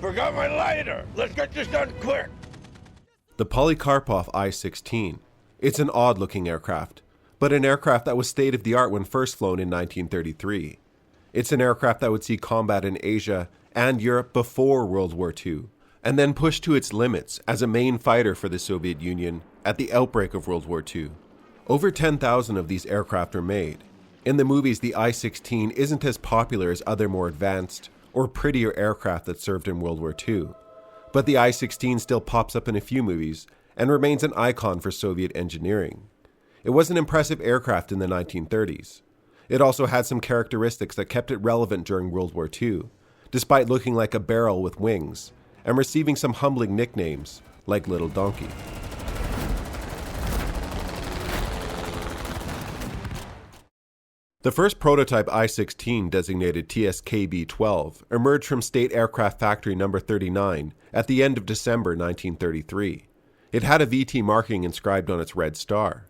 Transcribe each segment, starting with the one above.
forgot my lighter. Let's get this done quick. The Polikarpov I-16. It's an odd-looking aircraft, but an aircraft that was state-of-the-art when first flown in 1933. It's an aircraft that would see combat in Asia and Europe before World War II, and then pushed to its limits as a main fighter for the Soviet Union at the outbreak of World War II. Over 10,000 of these aircraft are made. In the movies, the I-16 isn't as popular as other more advanced or prettier aircraft that served in World War II, but the I-16 still pops up in a few movies and remains an icon for Soviet engineering. It was an impressive aircraft in the 1930s. It also had some characteristics that kept it relevant during World War II, despite looking like a barrel with wings, and receiving some humbling nicknames, like Little Donkey. The first prototype I-16, designated TSKB-12, emerged from State Aircraft Factory No. 39 at the end of December 1933. It had a VT marking inscribed on its red star.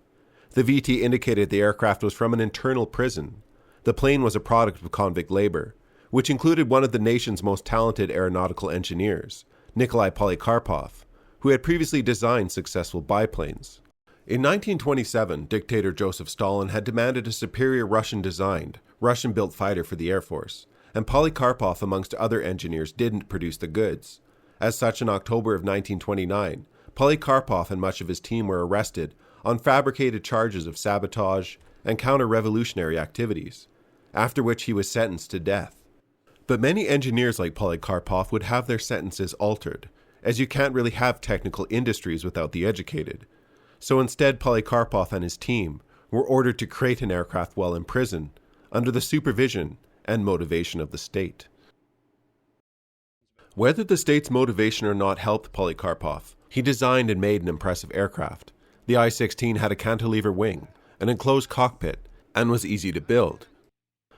The VT indicated the aircraft was from an internal prison. The plane was a product of convict labor, which included one of the nation's most talented aeronautical engineers, Nikolai Polikarpov, who had previously designed successful biplanes. In 1927, dictator Joseph Stalin had demanded a superior Russian-designed, Russian-built fighter for the Air Force, and Polikarpov, amongst other engineers, didn't produce the goods. As such, in October of 1929, Polikarpov and much of his team were arrested on fabricated charges of sabotage and counter-revolutionary activities, after which he was sentenced to death. But many engineers like Polikarpov would have their sentences altered, as you can't really have technical industries without the educated. So instead, Polikarpov and his team were ordered to create an aircraft while in prison, under the supervision and motivation of the state. Whether the state's motivation or not helped Polikarpov, he designed and made an impressive aircraft. The I-16 had a cantilever wing, an enclosed cockpit, and was easy to build.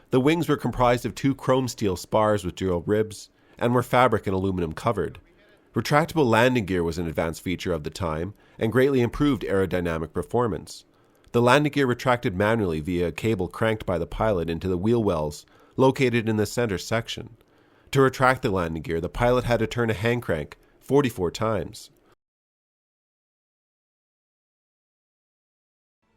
The wings were comprised of two chrome steel spars with dual ribs, and were fabric and aluminum covered. Retractable landing gear was an advanced feature of the time and greatly improved aerodynamic performance. The landing gear retracted manually via a cable cranked by the pilot into the wheel wells located in the center section. To retract the landing gear, the pilot had to turn a hand crank 44 times.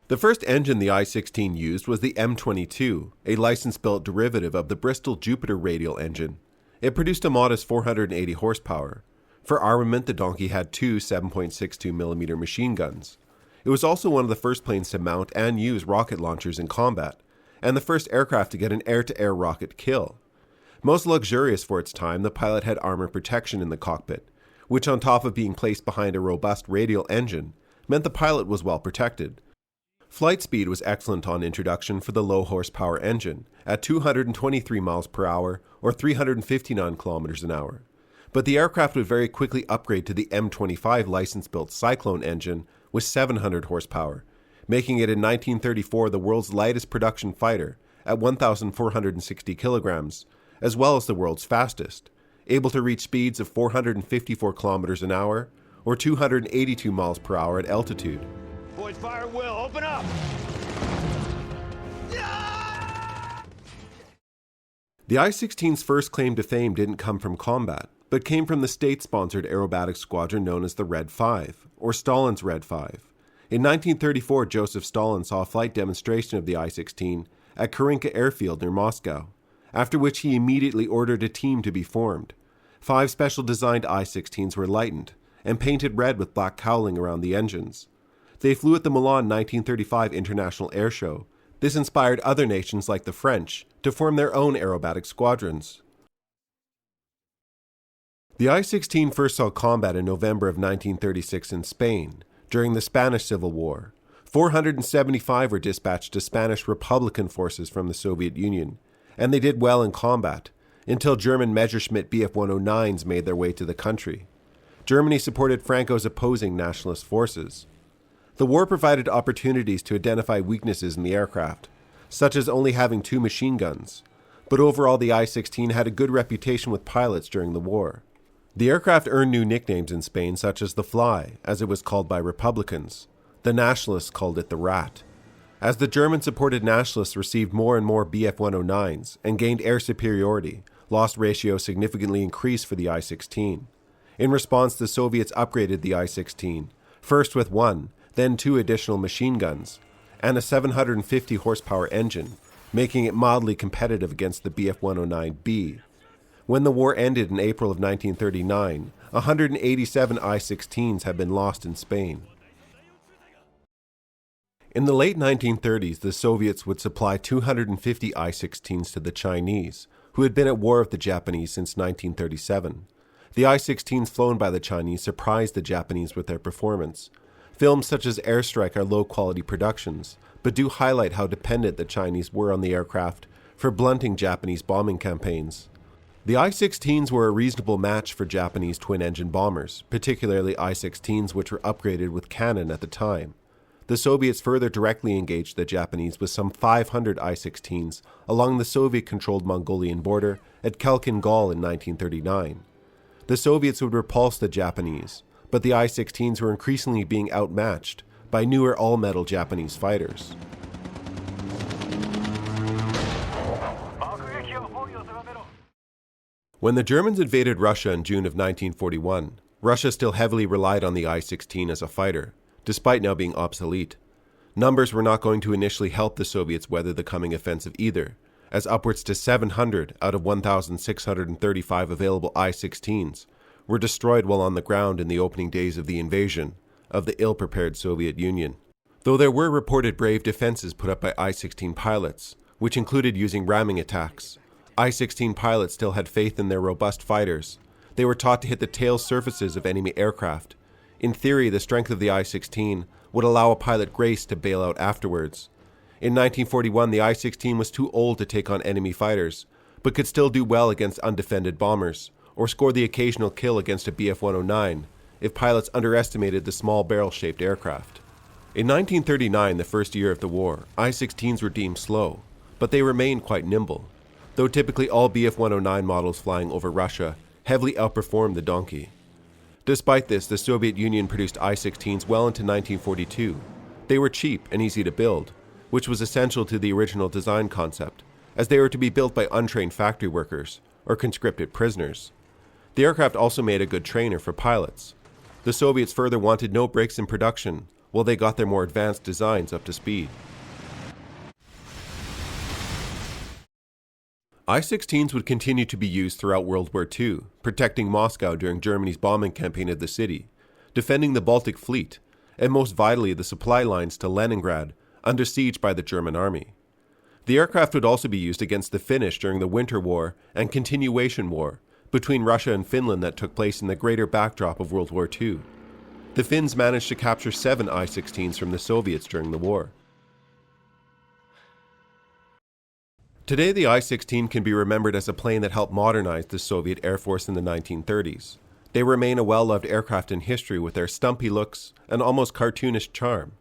The first engine the I-16 used was the M22, a license-built derivative of the Bristol Jupiter radial engine. It produced a modest 480 horsepower. For armament, the Donkey had two 7.62mm machine guns. It was also one of the first planes to mount and use rocket launchers in combat, and the first aircraft to get an air-to-air rocket kill. Most luxurious for its time, the pilot had armor protection in the cockpit, which on top of being placed behind a robust radial engine, meant the pilot was well protected. Flight speed was excellent on introduction for the low-horsepower engine, at 223 miles per hour or 359 kilometers an hour. But the aircraft would very quickly upgrade to the M25 license-built Cyclone engine with 700 horsepower, making it in 1934 the world's lightest production fighter at 1,460 kilograms, as well as the world's fastest, able to reach speeds of 454 kilometers an hour or 282 miles per hour at altitude. Boys, fire at will. Open up! The I-16's first claim to fame didn't come from combat, but came from the state-sponsored aerobatic squadron known as the Red 5, or Stalin's Red 5. In 1934, Joseph Stalin saw a flight demonstration of the I-16 at Karinka Airfield near Moscow, after which he immediately ordered a team to be formed. 5 special-designed I-16s were lightened and painted red with black cowling around the engines. They flew at the Milan 1935 International Air Show. This inspired other nations like the French to form their own aerobatic squadrons. The I-16 first saw combat in November of 1936 in Spain, during the Spanish Civil War. 475 were dispatched to Spanish Republican forces from the Soviet Union, and they did well in combat, until German Messerschmitt Bf-109s made their way to the country. Germany supported Franco's opposing nationalist forces. The war provided opportunities to identify weaknesses in the aircraft, such as only having 2 machine guns, but overall the I-16 had a good reputation with pilots during the war. The aircraft earned new nicknames in Spain, such as the Fly, as it was called by Republicans. The Nationalists called it the Rat. As the German-supported Nationalists received more and more Bf-109s and gained air superiority, loss ratio significantly increased for the I-16. In response, the Soviets upgraded the I-16, first with 1, then 2 additional machine guns, and a 750 horsepower engine, making it mildly competitive against the Bf-109B. When the war ended in April of 1939, 187 I-16s had been lost in Spain. In the late 1930s, the Soviets would supply 250 I-16s to the Chinese, who had been at war with the Japanese since 1937. The I-16s flown by the Chinese surprised the Japanese with their performance. Films such as Airstrike are low-quality productions, but do highlight how dependent the Chinese were on the aircraft for blunting Japanese bombing campaigns. The I-16s were a reasonable match for Japanese twin-engine bombers, particularly I-16s which were upgraded with cannon at the time. The Soviets further directly engaged the Japanese with some 500 I-16s along the Soviet-controlled Mongolian border at Khalkhin Gol in 1939. The Soviets would repulse the Japanese, but the I-16s were increasingly being outmatched by newer all-metal Japanese fighters. When the Germans invaded Russia in June of 1941, Russia still heavily relied on the I-16 as a fighter, despite now being obsolete. Numbers were not going to initially help the Soviets weather the coming offensive either, as upwards to 700 out of 1,635 available I-16s were destroyed while on the ground in the opening days of the invasion of the ill-prepared Soviet Union. Though there were reported brave defenses put up by I-16 pilots, which included using ramming attacks, I-16 pilots still had faith in their robust fighters. They were taught to hit the tail surfaces of enemy aircraft. In theory, the strength of the I-16 would allow a pilot grace to bail out afterwards. In 1941, the I-16 was too old to take on enemy fighters, but could still do well against undefended bombers, or score the occasional kill against a Bf-109 if pilots underestimated the small barrel-shaped aircraft. In 1939, the first year of the war, I-16s were deemed slow, but they remained quite nimble, though typically all Bf-109 models flying over Russia heavily outperformed the Donkey. Despite this, the Soviet Union produced I-16s well into 1942. They were cheap and easy to build, which was essential to the original design concept, as they were to be built by untrained factory workers or conscripted prisoners. The aircraft also made a good trainer for pilots. The Soviets further wanted no breaks in production while they got their more advanced designs up to speed. I-16s would continue to be used throughout World War II, protecting Moscow during Germany's bombing campaign of the city, defending the Baltic Fleet, and most vitally the supply lines to Leningrad, under siege by the German army. The aircraft would also be used against the Finnish during the Winter War and Continuation War between Russia and Finland that took place in the greater backdrop of World War II. The Finns managed to capture 7 I-16s from the Soviets during the war. Today, the I-16 can be remembered as a plane that helped modernize the Soviet Air Force in the 1930s. They remain a well-loved aircraft in history with their stumpy looks and almost cartoonish charm.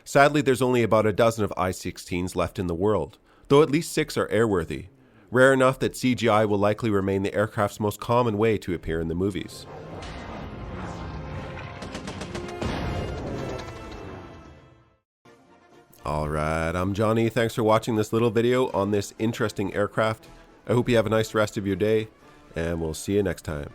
Sadly, there's only about a dozen of I-16s left in the world, though at least 6 are airworthy, rare enough that CGI will likely remain the aircraft's most common way to appear in the movies. Alright, I'm Johnny. Thanks for watching this little video on this interesting aircraft. I hope you have a nice rest of your day, and we'll see you next time.